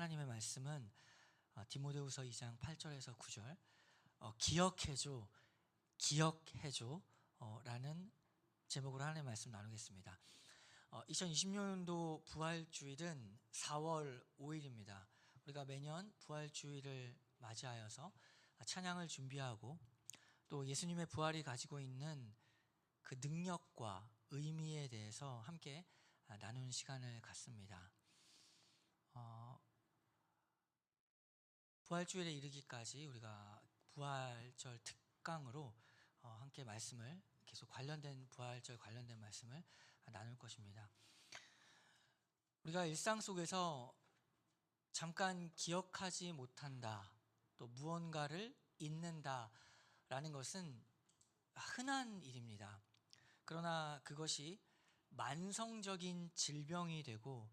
하나님의 말씀은 디모데후서 2장 8절에서 9절 기억해줘, 기억해줘 라는 제목으로 하나님의 말씀 나누겠습니다. 2020년도 부활주일은 4월 5일입니다. 우리가 매년 부활주일을 맞이하여서 찬양을 준비하고 또 예수님의 부활이 가지고 있는 그 능력과 의미에 대해서 함께 나누는 시간을 갖습니다. 부활주일에 이르기까지 우리가 부활절 특강으로 함께 말씀을 계속 관련된 부활절 관련된 말씀을 나눌 것입니다. 우리가 일상 속에서 잠깐 기억하지 못한다, 또 무언가를 잊는다라는 것은 흔한 일입니다. 그러나 그것이 만성적인 질병이 되고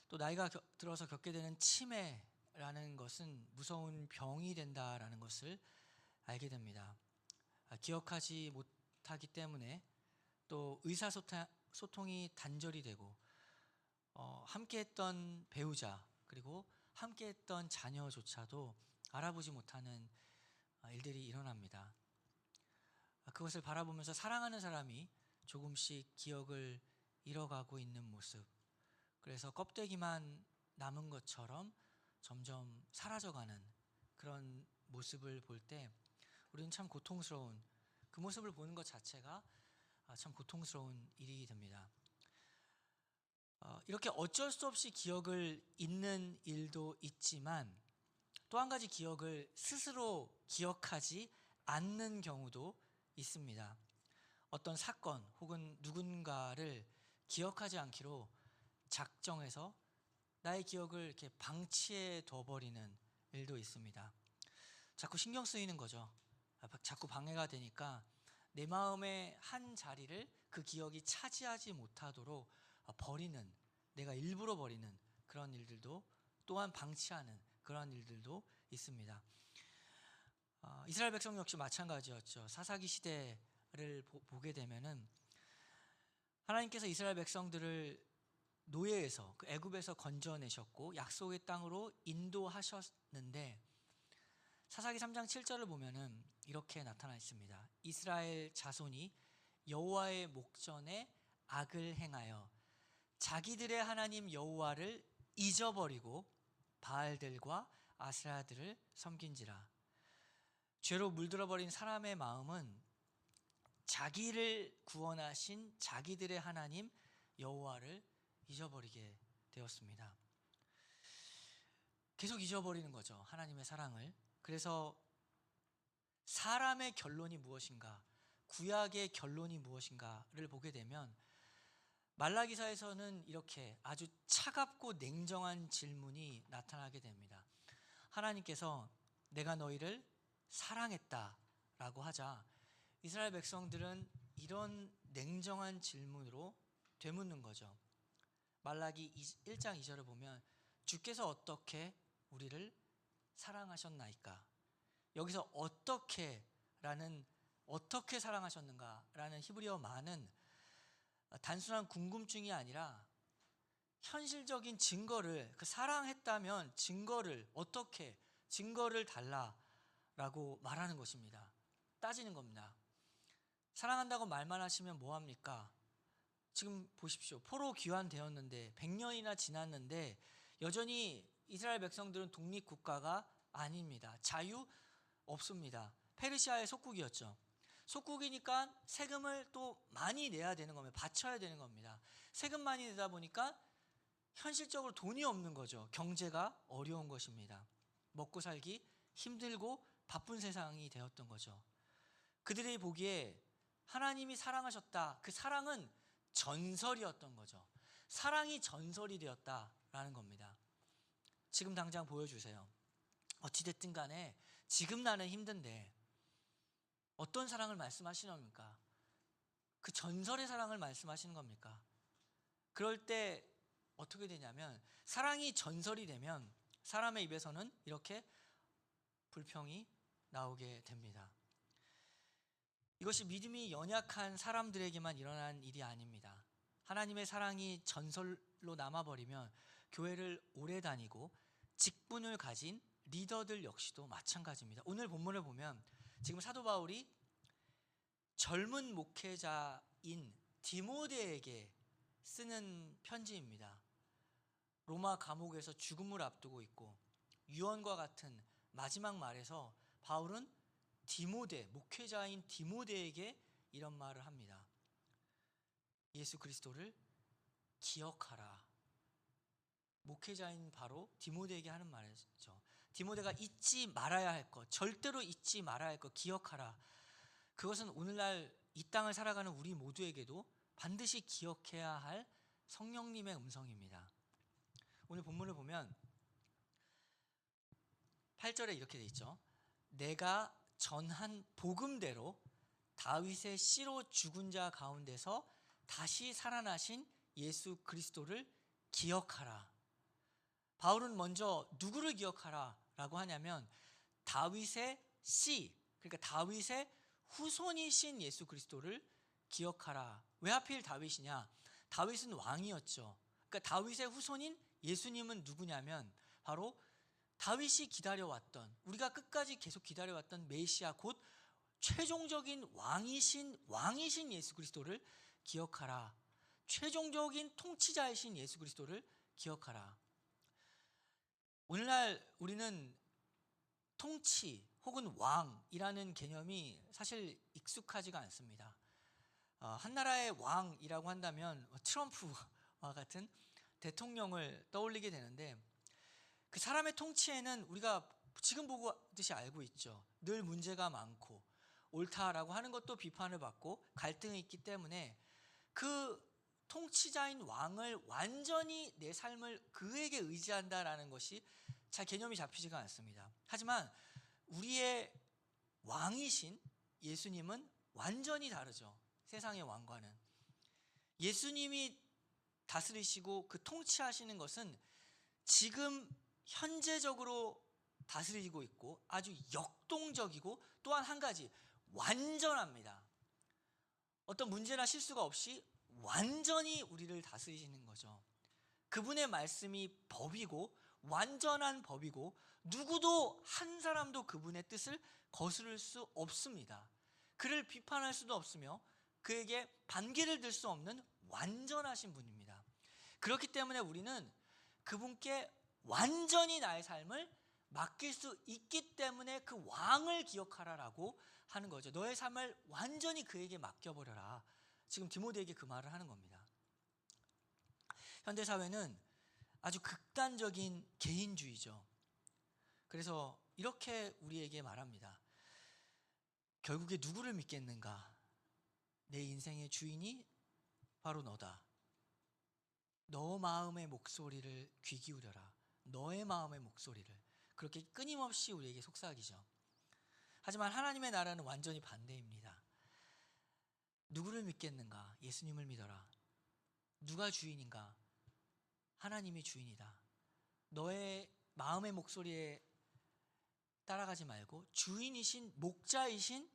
또 나이가 들어서 겪게 되는 치매라는 것은 무서운 병이 된다라는 것을 알게 됩니다. 기억하지 못하기 때문에 또 의사소통이 단절이 되고 함께했던 배우자 그리고 함께했던 자녀조차도 알아보지 못하는 일들이 일어납니다. 그것을 바라보면서 사랑하는 사람이 조금씩 기억을 잃어가고 있는 모습, 그래서 껍데기만 남은 것처럼 점점 사라져가는 그런 모습을 볼 때 우리는 참 고통스러운, 그 모습을 보는 것 자체가 참 고통스러운 일이 됩니다. 이렇게 어쩔 수 없이 기억을 잊는 일도 있지만 또 한 가지 기억을 스스로 기억하지 않는 경우도 있습니다. 어떤 사건 혹은 누군가를 기억하지 않기로 작정해서 나의 기억을 이렇게 방치해 둬버리는 일도 있습니다. 자꾸 신경 쓰이는 거죠. 자꾸 방해가 되니까 내 마음의 한 자리를 그 기억이 차지하지 못하도록 버리는, 내가 일부러 버리는 그런 일들도, 또한 방치하는 그런 일들도 있습니다. 이스라엘 백성 역시 마찬가지였죠. 사사기 시대를 보게 되면은 하나님께서 이스라엘 백성들을 노예에서, 그 애굽에서 건져내셨고 약속의 땅으로 인도하셨는데 사사기 3장 7절을 보면은 이렇게 나타나 있습니다. 이스라엘 자손이 여호와의 목전에 악을 행하여 자기들의 하나님 여호와를 잊어버리고 바알들과 아세라들을 섬긴지라. 죄로 물들어버린 사람의 마음은 자기를 구원하신 자기들의 하나님 여호와를 잊어버리게 되었습니다. 계속 잊어버리는 거죠, 하나님의 사랑을. 그래서 사람의 결론이 무엇인가, 구약의 결론이 무엇인가를 보게 되면 말라기서에서는 이렇게 아주 차갑고 냉정한 질문이 나타나게 됩니다. 하나님께서 내가 너희를 사랑했다라고 하자 이스라엘 백성들은 이런 냉정한 질문으로 되묻는 거죠. 말라기 1장 2절을 보면 주께서 어떻게 우리를 사랑하셨나이까? 여기서 어떻게라는, 어떻게 사랑하셨는가라는 히브리어 말은 단순한 궁금증이 아니라 현실적인 증거를, 그 사랑했다면 증거를, 어떻게 증거를 달라라고 말하는 것입니다. 따지는 겁니다. 사랑한다고 말만 하시면 뭐합니까? 지금 보십시오. 포로 귀환되었는데 100년이나 지났는데 여전히 이스라엘 백성들은 독립국가가 아닙니다. 자유 없습니다. 페르시아의 속국이었죠. 속국이니까 세금을 또 많이 내야 되는 겁니다. 바쳐야 되는 겁니다. 세금 많이 내다 보니까 현실적으로 돈이 없는 거죠. 경제가 어려운 것입니다. 먹고 살기 힘들고 바쁜 세상이 되었던 거죠. 그들이 보기에 하나님이 사랑하셨다, 그 사랑은 전설이었던 거죠. 사랑이 전설이 되었다라는 겁니다. 지금 당장 보여주세요. 어찌됐든 간에 지금 나는 힘든데 어떤 사랑을 말씀하시는 겁니까? 그 전설의 사랑을 말씀하시는 겁니까? 그럴 때 어떻게 되냐면, 사랑이 전설이 되면 사람의 입에서는 이렇게 불평이 나오게 됩니다. 이것이 믿음이 연약한 사람들에게만 일어난 일이 아닙니다. 하나님의 사랑이 전설로 남아버리면 교회를 오래 다니고 직분을 가진 리더들 역시도 마찬가지입니다. 오늘 본문을 보면 지금 사도 바울이 젊은 목회자인 디모데에게 쓰는 편지입니다. 로마 감옥에서 죽음을 앞두고 있고 유언과 같은 마지막 말에서 바울은 목회자인 디모데에게 이런 말을 합니다. 예수 그리스도를 기억하라. 목회자인 바로 디모데에게 하는 말이죠. 디모데가 잊지 말아야 할 것, 절대로 잊지 말아야 할 것 기억하라. 그것은 오늘날 이 땅을 살아가는 우리 모두에게도 반드시 기억해야 할 성령님의 음성입니다. 오늘 본문을 보면 8절에 이렇게 돼 있죠. 내가 전한 복음대로 다윗의 씨로 죽은 자 가운데서 다시 살아나신 예수 그리스도를 기억하라. 바울은 먼저 누구를 기억하라 라고 하냐면 다윗의 씨, 그러니까 다윗의 후손이신 예수 그리스도를 기억하라. 왜 하필 다윗이냐? 다윗은 왕이었죠. 그러니까 다윗의 후손인 예수님은 누구냐면 바로 다윗이 기다려왔던, 우리가 끝까지 계속 기다려왔던 메시아, 곧 최종적인 왕이신 예수 그리스도를 기억하라. 최종적인 통치자이신 예수 그리스도를 기억하라. 오늘날 우리는 통치 혹은 왕이라는 개념이 사실 익숙하지가 않습니다. 한 나라의 왕이라고 한다면 트럼프와 같은 대통령을 떠올리게 되는데, 그 사람의 통치에는 우리가 지금 보듯이 알고 있죠. 늘 문제가 많고 옳다라고 하는 것도 비판을 받고 갈등이 있기 때문에 그 통치자인 왕을 완전히 내 삶을 그에게 의지한다라는 것이 잘 개념이 잡히지가 않습니다. 하지만 우리의 왕이신 예수님은 완전히 다르죠. 세상의 왕과는. 예수님이 다스리시고 그 통치하시는 것은 지금 현재적으로 다스리고 있고 아주 역동적이고 또한 한 가지 완전합니다. 어떤 문제나 실수가 없이 완전히 우리를 다스리시는 거죠. 그분의 말씀이 법이고 완전한 법이고 누구도 한 사람도 그분의 뜻을 거스를 수 없습니다. 그를 비판할 수도 없으며 그에게 반기를 들 수 없는 완전하신 분입니다. 그렇기 때문에 우리는 그분께 완전히 나의 삶을 맡길 수 있기 때문에 그 왕을 기억하라라고 하는 거죠. 너의 삶을 완전히 그에게 맡겨버려라. 지금 디모데에게 그 말을 하는 겁니다. 현대사회는 아주 극단적인 개인주의죠. 그래서 이렇게 우리에게 말합니다. 결국에 누구를 믿겠는가? 내 인생의 주인이 바로 너다. 너 마음의 목소리를 귀 기울여라. 너의 마음의 목소리를. 그렇게 끊임없이 우리에게 속삭이죠. 하지만 하나님의 나라는 완전히 반대입니다. 누구를 믿겠는가? 예수님을 믿어라. 누가 주인인가? 하나님이 주인이다. 너의 마음의 목소리에 따라가지 말고 주인이신 목자이신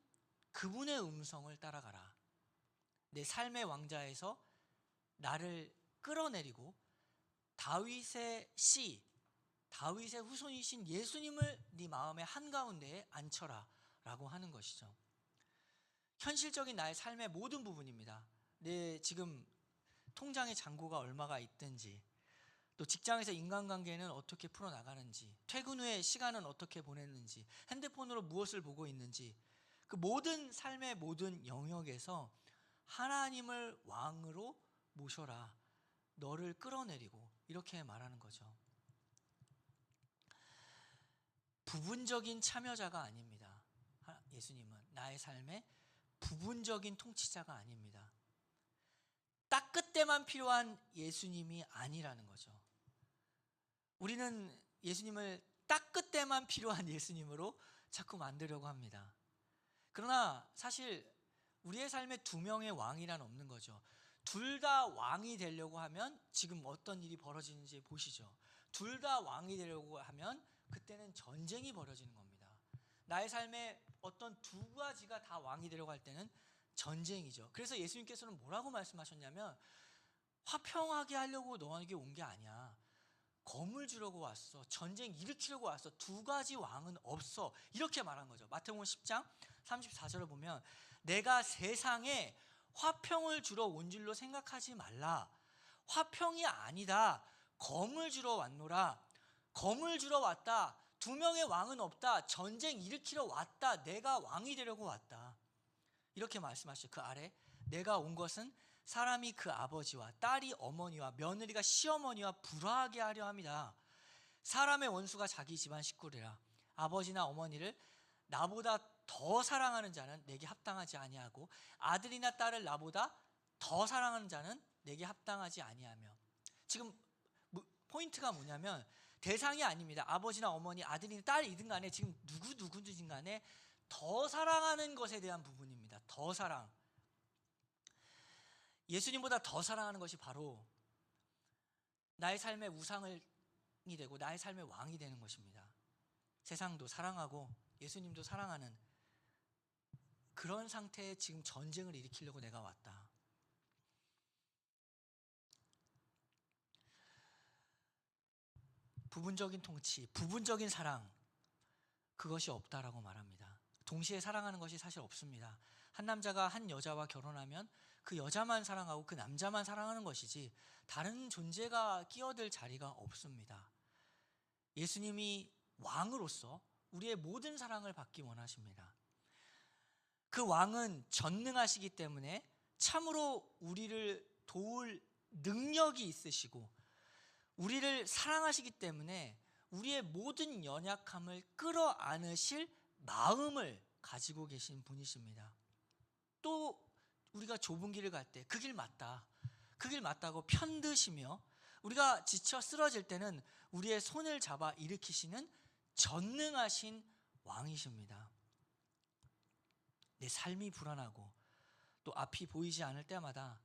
그분의 음성을 따라가라. 내 삶의 왕자에서 나를 끌어내리고 다윗의 씨, 다윗의 후손이신 예수님을 네 마음의 한가운데에 앉혀라 라고 하는 것이죠. 현실적인 나의 삶의 모든 부분입니다. 내 지금 통장에 잔고가 얼마가 있든지, 또 직장에서 인간관계는 어떻게 풀어나가는지, 퇴근 후에 시간은 어떻게 보냈는지, 핸드폰으로 무엇을 보고 있는지, 그 모든 삶의 모든 영역에서 하나님을 왕으로 모셔라. 너를 끌어내리고 이렇게 말하는 거죠. 부분적인 참여자가 아닙니다. 예수님은 나의 삶의 부분적인 통치자가 아닙니다. 딱 그때만 필요한 예수님이 아니라는 거죠. 우리는 예수님을 딱 그때만 필요한 예수님으로 자꾸 만들려고 합니다. 그러나 사실 우리의 삶에 두 명의 왕이란 없는 거죠. 둘 다 왕이 되려고 하면 지금 어떤 일이 벌어지는지 보시죠. 둘 다 왕이 되려고 하면 그때는 전쟁이 벌어지는 겁니다. 나의 삶에 어떤 두 가지가 다 왕이 되려고 할 때는 전쟁이죠. 그래서 예수님께서는 뭐라고 말씀하셨냐면 화평하게 하려고 너에게 온 게 아니야. 검을 주려고 왔어. 전쟁 일으키려고 왔어. 두 가지 왕은 없어. 이렇게 말한 거죠. 마태복음 10장 34절을 보면 내가 세상에 화평을 주러 온 줄로 생각하지 말라. 화평이 아니다. 검을 주러 왔노라. 검을 주러 왔다. 두 명의 왕은 없다. 전쟁 일으키러 왔다. 내가 왕이 되려고 왔다. 이렇게 말씀하시죠. 그 아래 내가 온 것은 사람이 그 아버지와 딸이 어머니와 며느리가 시어머니와 불화하게 하려 함이다. 사람의 원수가 자기 집안 식구리라. 아버지나 어머니를 나보다 더 사랑하는 자는 내게 합당하지 아니하고 아들이나 딸을 나보다 더 사랑하는 자는 내게 합당하지 아니하며. 지금 포인트가 뭐냐면 대상이 아닙니다. 아버지나 어머니, 아들이나 딸이든 간에 지금 누구든지 간에 더 사랑하는 것에 대한 부분입니다. 더 사랑. 예수님보다 더 사랑하는 것이 바로 나의 삶의 우상이 되고 나의 삶의 왕이 되는 것입니다. 세상도 사랑하고 예수님도 사랑하는 그런 상태에 지금 전쟁을 일으키려고 내가 왔다. 부분적인 통치, 부분적인 사랑, 그것이 없다라고 말합니다. 동시에 사랑하는 것이 사실 없습니다. 한 남자가 한 여자와 결혼하면 그 여자만 사랑하고 그 남자만 사랑하는 것이지 다른 존재가 끼어들 자리가 없습니다. 예수님이 왕으로서 우리의 모든 사랑을 받기 원하십니다. 그 왕은 전능하시기 때문에 참으로 우리를 도울 능력이 있으시고 우리를 사랑하시기 때문에 우리의 모든 연약함을 끌어안으실 마음을 가지고 계신 분이십니다. 또 우리가 좁은 길을 갈 때 그 길 맞다, 그 길 맞다고 편드시며 우리가 지쳐 쓰러질 때는 우리의 손을 잡아 일으키시는 전능하신 왕이십니다. 내 삶이 불안하고 또 앞이 보이지 않을 때마다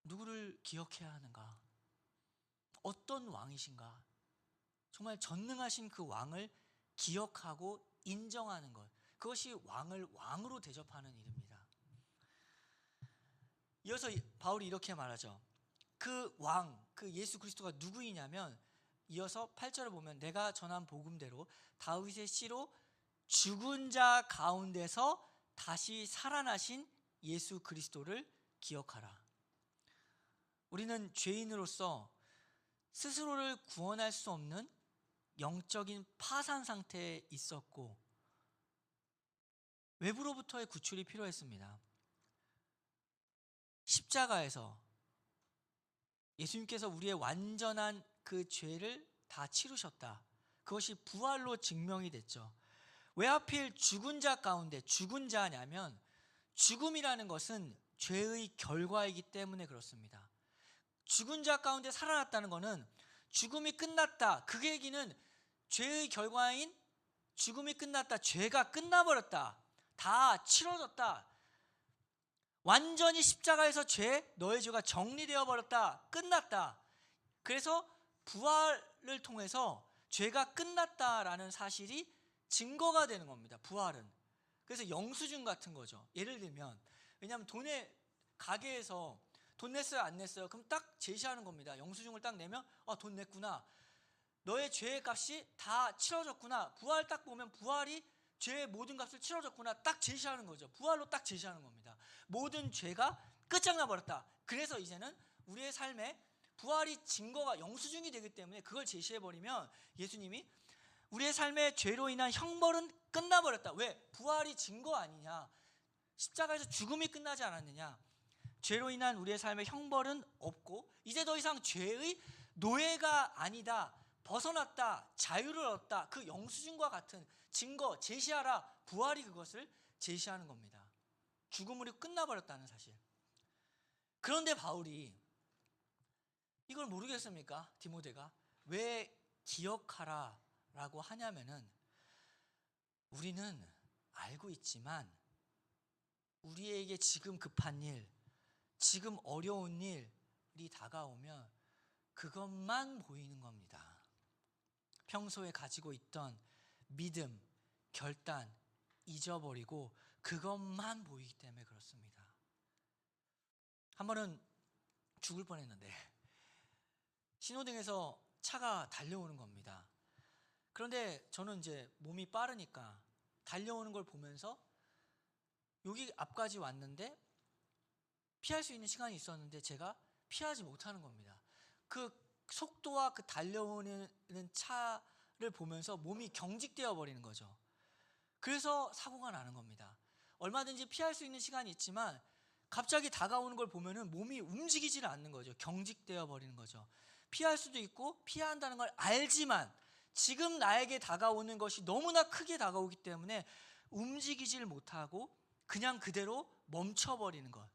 누구를 기억해야 하는가? 어떤 왕이신가? 정말 전능하신 그 왕을 기억하고 인정하는 것, 그것이 왕을 왕으로 대접하는 일입니다. 이어서 바울이 이렇게 말하죠. 그 왕, 그 예수 그리스도가 누구이냐면 이어서 8절을 보면 내가 전한 복음대로 다윗의 씨로 죽은 자 가운데서 다시 살아나신 예수 그리스도를 기억하라. 우리는 죄인으로서 스스로를 구원할 수 없는 영적인 파산 상태에 있었고 외부로부터의 구출이 필요했습니다. 십자가에서 예수님께서 우리의 완전한 그 죄를 다 치르셨다. 그것이 부활로 증명이 됐죠. 왜 하필 죽은 자 가운데 죽은 자냐면 죽음이라는 것은 죄의 결과이기 때문에 그렇습니다. 죽은 자 가운데 살아났다는 것은 죽음이 끝났다. 그 얘기는 죄의 결과인 죽음이 끝났다. 죄가 끝나버렸다. 다 치러졌다. 완전히 십자가에서 너의 죄가 정리되어 버렸다. 끝났다. 그래서 부활을 통해서 죄가 끝났다라는 사실이 증거가 되는 겁니다. 부활은. 그래서 영수증 같은 거죠. 예를 들면 왜냐하면 가게에서 돈 냈어요 안 냈어요? 그럼 딱 제시하는 겁니다. 영수증을 딱 내면 돈 냈구나. 너의 죄의 값이 다 치러졌구나. 부활 딱 보면 부활이 죄의 모든 값을 치러졌구나. 딱 제시하는 거죠. 부활로 딱 제시하는 겁니다. 모든 죄가 끝장나 버렸다. 그래서 이제는 우리의 삶에 부활이 증거가 영수증이 되기 때문에 그걸 제시해버리면 예수님이 우리의 삶의 죄로 인한 형벌은 끝나버렸다. 왜? 부활이 증거 아니냐. 십자가에서 죽음이 끝나지 않았느냐. 죄로 인한 우리의 삶의 형벌은 없고 이제 더 이상 죄의 노예가 아니다. 벗어났다. 자유를 얻었다. 그 영수증과 같은 증거 제시하라. 부활이 그것을 제시하는 겁니다. 죽음으로 끝나버렸다는 사실. 그런데 바울이 이걸 모르겠습니까? 디모데가 왜 기억하라 라고 하냐면은 우리는 알고 있지만 우리에게 지금 급한 일, 지금 어려운 일이 다가오면 그것만 보이는 겁니다. 평소에 가지고 있던 믿음, 결단 잊어버리고 그것만 보이기 때문에 그렇습니다. 한 번은 죽을 뻔했는데 신호등에서 차가 달려오는 겁니다. 그런데 저는 이제 몸이 빠르니까 달려오는 걸 보면서 여기 앞까지 왔는데 피할 수 있는 시간이 있었는데 제가 피하지 못하는 겁니다. 그 속도와 그 달려오는 차를 보면서 몸이 경직되어 버리는 거죠. 그래서 사고가 나는 겁니다. 얼마든지 피할 수 있는 시간이 있지만 갑자기 다가오는 걸 보면은 몸이 움직이지를 않는 거죠. 경직되어 버리는 거죠. 피할 수도 있고 피해야 한다는 걸 알지만 지금 나에게 다가오는 것이 너무나 크게 다가오기 때문에 움직이질 못하고 그냥 그대로 멈춰버리는 것.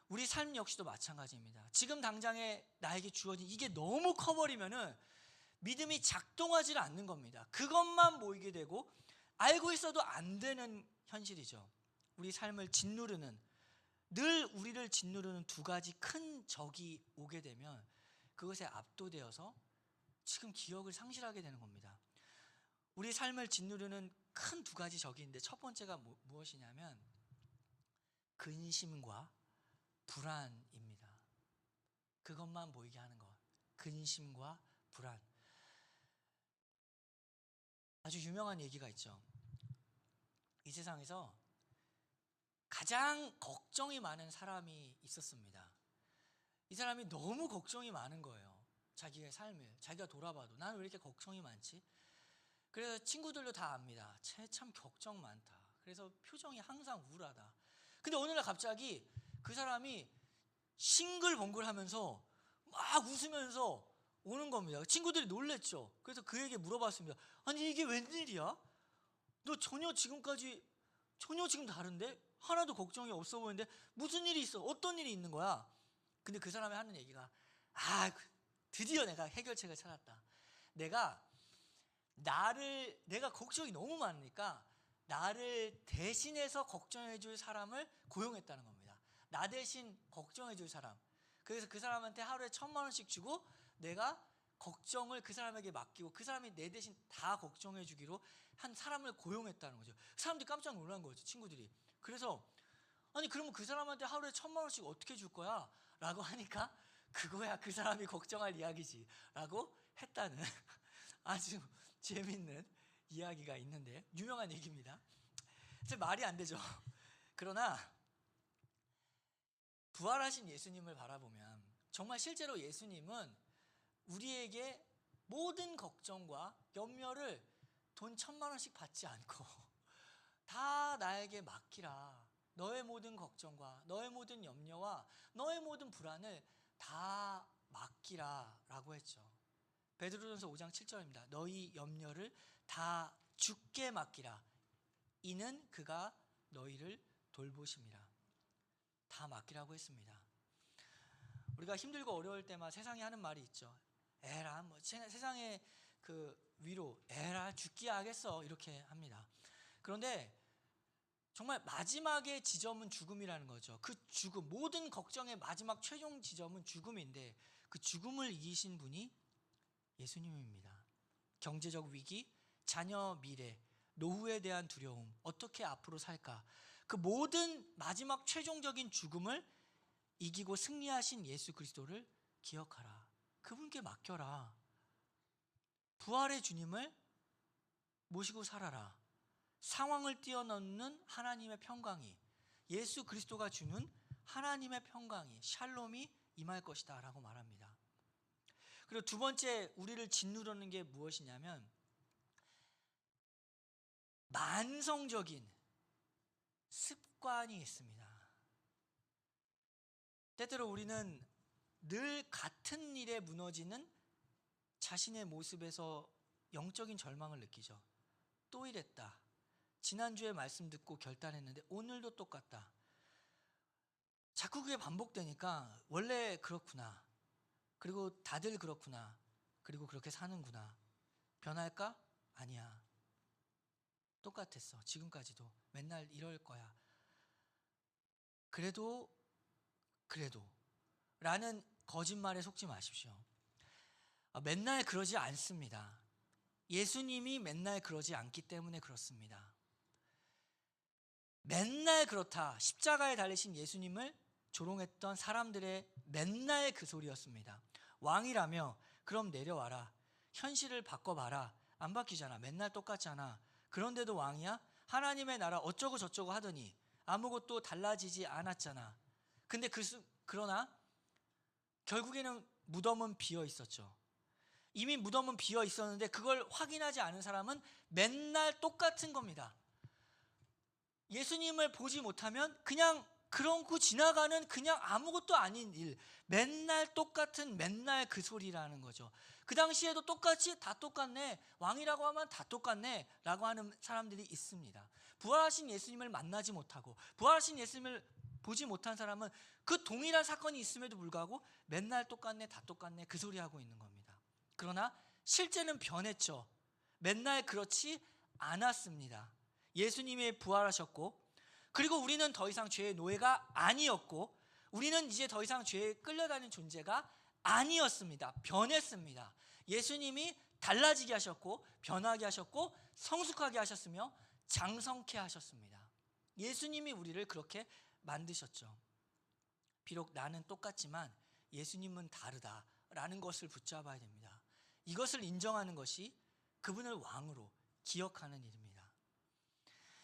우리 삶 역시도 마찬가지입니다. 지금 당장에 나에게 주어진 이게 너무 커버리면은 믿음이 작동하지 않는 겁니다. 그것만 모이게 되고 알고 있어도 안 되는 현실이죠. 우리 삶을 짓누르는, 늘 우리를 짓누르는 두 가지 큰 적이 오게 되면 그것에 압도되어서 지금 기억을 상실하게 되는 겁니다. 우리 삶을 짓누르는 큰 두 가지 적이 있는데 첫 번째가 무엇이냐면 근심과 불안입니다. 그것만 보이게 하는 것. 근심과 불안. 아주 유명한 얘기가 있죠. 이 세상에서 가장 걱정이 많은 사람이 있었습니다. 이 사람이 너무 걱정이 많은 거예요. 자기의 삶을 자기가 돌아봐도 나는 왜 이렇게 걱정이 많지? 그래서 친구들도 다 압니다. 쟤 참 걱정 많다. 그래서 표정이 항상 우울하다. 근데 어느 날 갑자기 그 사람이 싱글벙글하면서 막 웃으면서 오는 겁니다. 친구들이 놀랬죠. 그래서 그에게 물어봤습니다. 아니 이게 웬일이야? 너 전혀 지금 다른데? 하나도 걱정이 없어 보이는데 무슨 일이 있어? 어떤 일이 있는 거야? 근데 그 사람이 하는 얘기가 드디어 내가 해결책을 찾았다. 내가 걱정이 너무 많으니까 나를 대신해서 걱정해 줄 사람을 고용했다는 겁니다. 나 대신 걱정해 줄 사람. 그래서 그 사람한테 하루에 1,000만 원씩 주고 내가 걱정을 그 사람에게 맡기고 그 사람이 내 대신 다 걱정해 주기로 한 사람을 고용했다는 거죠. 사람들이 깜짝 놀란 거죠, 친구들이. 그래서 아니 그러면 그 사람한테 하루에 1,000만 원씩 어떻게 줄 거야? 라고 하니까 그거야 그 사람이 걱정할 이야기지 라고 했다는 아주 재밌는 이야기가 있는데 유명한 얘기입니다. 말이 안 되죠. 그러나 부활하신 예수님을 바라보면 정말 실제로 예수님은 우리에게 모든 걱정과 염려를 돈 1,000만 원씩 받지 않고 다 나에게 맡기라. 너의 모든 걱정과 너의 모든 염려와 너의 모든 불안을 다 맡기라 라고 했죠. 베드로전서 5장 7절입니다. 너희 염려를 다 주께 맡기라. 이는 그가 너희를 돌보심이라. 다 맡기라고 했습니다. 우리가 힘들고 어려울 때마다 세상이 하는 말이 있죠. 에라 세상의 그 위로 에라 죽기야 하겠어 이렇게 합니다. 그런데 정말 마지막의 지점은 죽음이라는 거죠. 그 죽음, 모든 걱정의 마지막 최종 지점은 죽음인데 그 죽음을 이기신 분이 예수님입니다. 경제적 위기, 자녀 미래, 노후에 대한 두려움, 어떻게 앞으로 살까? 그 모든 마지막 최종적인 죽음을 이기고 승리하신 예수 그리스도를 기억하라. 그분께 맡겨라. 부활의 주님을 모시고 살아라. 상황을 뛰어넘는 하나님의 평강이, 예수 그리스도가 주는 하나님의 평강이, 샬롬이 임할 것이다 라고 말합니다. 그리고 두 번째 우리를 짓누르는 게 무엇이냐면 만성적인 습관이 있습니다. 때때로 우리는 늘 같은 일에 무너지는 자신의 모습에서 영적인 절망을 느끼죠. 또 이랬다. 지난주에 말씀 듣고 결단했는데 오늘도 똑같다. 자꾸 그게 반복되니까 원래 그렇구나. 그리고 다들 그렇구나. 그리고 그렇게 사는구나. 변할까? 아니야. 똑같았어. 지금까지도. 맨날 이럴 거야. 그래도 라는 거짓말에 속지 마십시오. 맨날 그러지 않습니다. 예수님이 맨날 그러지 않기 때문에 그렇습니다. 맨날 그렇다. 십자가에 달리신 예수님을 조롱했던 사람들의 맨날 그 소리였습니다. 왕이라며 그럼 내려와라. 현실을 바꿔봐라. 안 바뀌잖아. 맨날 똑같잖아. 그런데도 왕이야? 하나님의 나라 어쩌고 저쩌고 하더니 아무것도 달라지지 않았잖아. 근데 그러나 결국에는 무덤은 비어 있었죠. 이미 무덤은 비어 있었는데 그걸 확인하지 않은 사람은 맨날 똑같은 겁니다. 예수님을 보지 못하면 그냥 그러고 지나가는 그냥 아무것도 아닌 일, 맨날 똑같은 맨날 그 소리라는 거죠. 그 당시에도 똑같이 다 똑같네, 왕이라고 하면 다 똑같네 라고 하는 사람들이 있습니다. 부활하신 예수님을 만나지 못하고 부활하신 예수님을 보지 못한 사람은 그 동일한 사건이 있음에도 불구하고 맨날 똑같네, 다 똑같네 그 소리 하고 있는 겁니다. 그러나 실제는 변했죠. 맨날 그렇지 않았습니다. 예수님이 부활하셨고, 그리고 우리는 더 이상 죄의 노예가 아니었고, 우리는 이제 더 이상 죄에 끌려다니는 존재가 아니었습니다. 변했습니다. 예수님이 달라지게 하셨고, 변하게 하셨고, 성숙하게 하셨으며 장성케 하셨습니다. 예수님이 우리를 그렇게 만드셨죠. 비록 나는 똑같지만 예수님은 다르다라는 것을 붙잡아야 됩니다. 이것을 인정하는 것이 그분을 왕으로 기억하는 일입니다.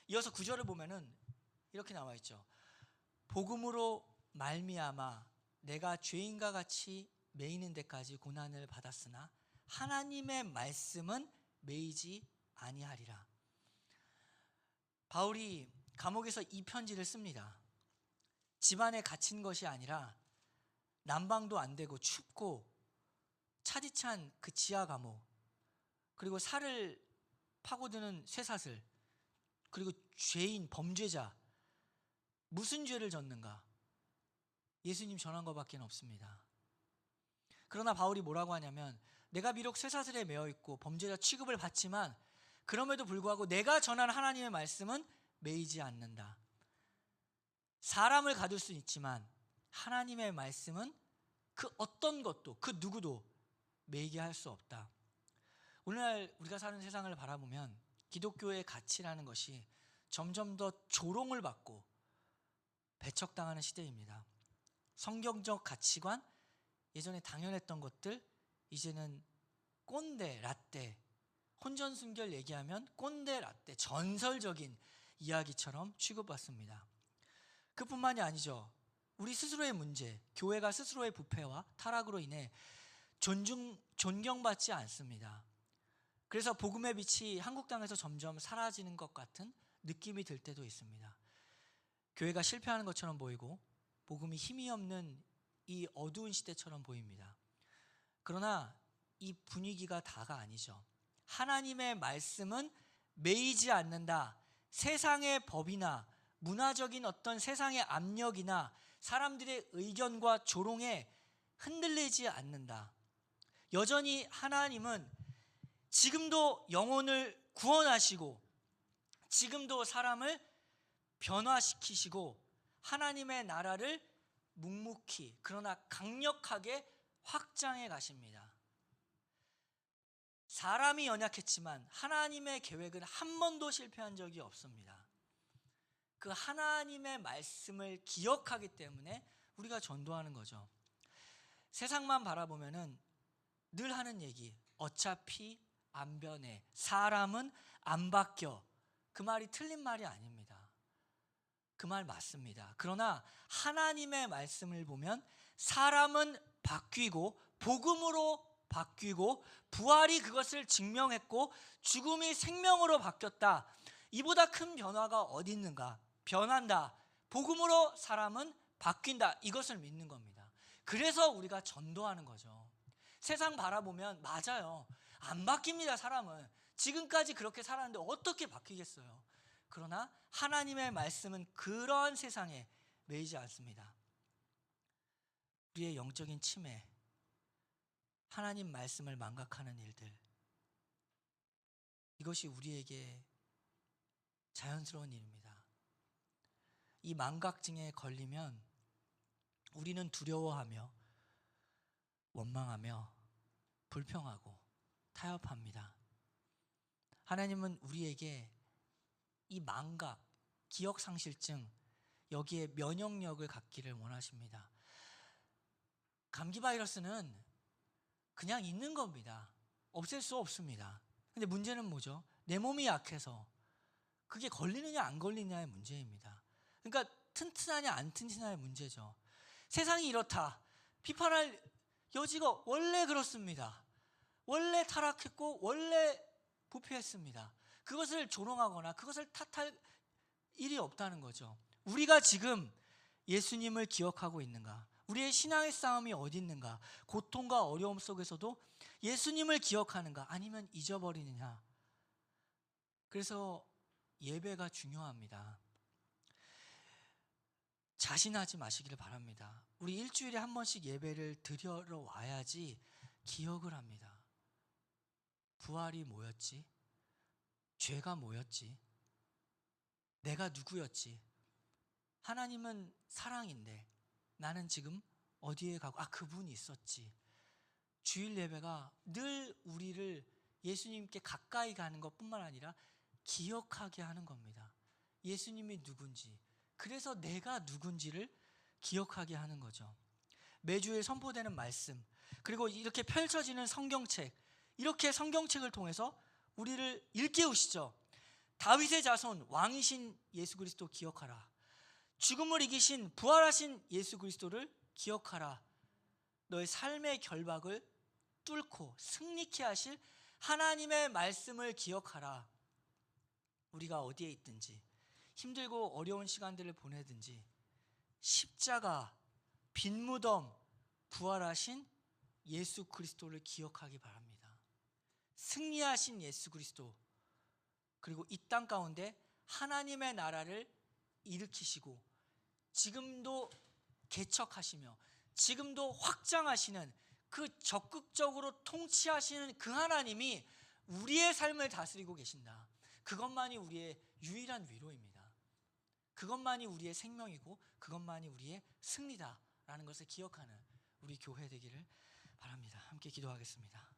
이어서 9절을 보면은 이렇게 나와 있죠. 복음으로 말미암아 내가 죄인과 같이 매이는 데까지 고난을 받았으나 하나님의 말씀은 매이지 아니하리라. 바울이 감옥에서 이 편지를 씁니다. 집안에 갇힌 것이 아니라 난방도 안 되고 춥고 차디찬 그 지하 감옥, 그리고 살을 파고드는 쇠사슬, 그리고 죄인, 범죄자, 무슨 죄를 졌는가? 예수님 전한 것밖에 없습니다. 그러나 바울이 뭐라고 하냐면, 내가 비록 쇠사슬에 매어 있고 범죄자 취급을 받지만 그럼에도 불구하고 내가 전한 하나님의 말씀은 매이지 않는다. 사람을 가둘 수는 있지만 하나님의 말씀은 그 어떤 것도 그 누구도 매이게 할 수 없다. 오늘날 우리가 사는 세상을 바라보면 기독교의 가치라는 것이 점점 더 조롱을 받고 배척당하는 시대입니다. 성경적 가치관, 예전에 당연했던 것들, 이제는 꼰대, 라떼, 혼전순결 얘기하면 꼰대, 라떼, 전설적인 이야기처럼 취급받습니다. 그뿐만이 아니죠. 우리 스스로의 문제, 교회가 스스로의 부패와 타락으로 인해 존경받지 않습니다. 그래서 복음의 빛이 한국 땅에서 점점 사라지는 것 같은 느낌이 들 때도 있습니다. 교회가 실패하는 것처럼 보이고 복음이 힘이 없는 이 어두운 시대처럼 보입니다. 그러나 이 분위기가 다가 아니죠. 하나님의 말씀은 매이지 않는다. 세상의 법이나 문화적인 어떤 세상의 압력이나 사람들의 의견과 조롱에 흔들리지 않는다. 여전히 하나님은 지금도 영혼을 구원하시고 지금도 사람을 변화시키시고 하나님의 나라를 묵묵히 그러나 강력하게 확장해 가십니다. 사람이 연약했지만 하나님의 계획은 한 번도 실패한 적이 없습니다. 그 하나님의 말씀을 기억하기 때문에 우리가 전도하는 거죠. 세상만 바라보면은 늘 하는 얘기, 어차피 안 변해, 사람은 안 바뀌어. 그 말이 틀린 말이 아닙니다. 그 말 맞습니다. 그러나 하나님의 말씀을 보면 사람은 바뀌고 복음으로 바뀌고 부활이 그것을 증명했고 죽음이 생명으로 바뀌었다. 이보다 큰 변화가 어디 있는가? 변한다. 복음으로 사람은 바뀐다. 이것을 믿는 겁니다. 그래서 우리가 전도하는 거죠. 세상 바라보면 맞아요. 안 바뀝니다. 사람은. 지금까지 그렇게 살았는데 어떻게 바뀌겠어요? 그러나 하나님의 말씀은 그러한 세상에 매이지 않습니다. 우리의 영적인 침해, 하나님 말씀을 망각하는 일들, 이것이 우리에게 자연스러운 일입니다. 이 망각증에 걸리면 우리는 두려워하며 원망하며 불평하고 타협합니다. 하나님은 우리에게 이 망각, 기억상실증, 여기에 면역력을 갖기를 원하십니다. 감기 바이러스는 그냥 있는 겁니다. 없앨 수 없습니다. 근데 문제는 뭐죠? 내 몸이 약해서 그게 걸리느냐 안 걸리느냐의 문제입니다. 그러니까 튼튼하냐 안 튼튼하냐의 문제죠. 세상이 이렇다 비판할 여지가 원래 그렇습니다. 원래 타락했고 원래 부패했습니다. 그것을 조롱하거나 그것을 탓할 일이 없다는 거죠. 우리가 지금 예수님을 기억하고 있는가? 우리의 신앙의 싸움이 어디 있는가? 고통과 어려움 속에서도 예수님을 기억하는가? 아니면 잊어버리느냐? 그래서 예배가 중요합니다. 자신하지 마시기를 바랍니다. 우리 일주일에 한 번씩 예배를 드리러 와야지 기억을 합니다. 부활이 뭐였지? 죄가 뭐였지? 내가 누구였지? 하나님은 사랑인데 나는 지금 어디에 가고 그분이 있었지. 주일 예배가 늘 우리를 예수님께 가까이 가는 것뿐만 아니라 기억하게 하는 겁니다. 예수님이 누군지, 그래서 내가 누군지를 기억하게 하는 거죠. 매주에 선포되는 말씀, 그리고 이렇게 펼쳐지는 성경책, 이렇게 성경책을 통해서 우리를 일깨우시죠. 다윗의 자손 왕이신 예수 그리스도 기억하라. 죽음을 이기신 부활하신 예수 그리스도를 기억하라. 너의 삶의 결박을 뚫고 승리케 하실 하나님의 말씀을 기억하라. 우리가 어디에 있든지 힘들고 어려운 시간들을 보내든지 십자가, 빈 무덤, 부활하신 예수 그리스도를 기억하기 바랍니다. 승리하신 예수 그리스도, 그리고 이 땅 가운데 하나님의 나라를 일으키시고 지금도 개척하시며 지금도 확장하시는 그 적극적으로 통치하시는 그 하나님이 우리의 삶을 다스리고 계신다. 그것만이 우리의 유일한 위로입니다. 그것만이 우리의 생명이고 그것만이 우리의 승리다라는 것을 기억하는 우리 교회 되기를 바랍니다. 함께 기도하겠습니다.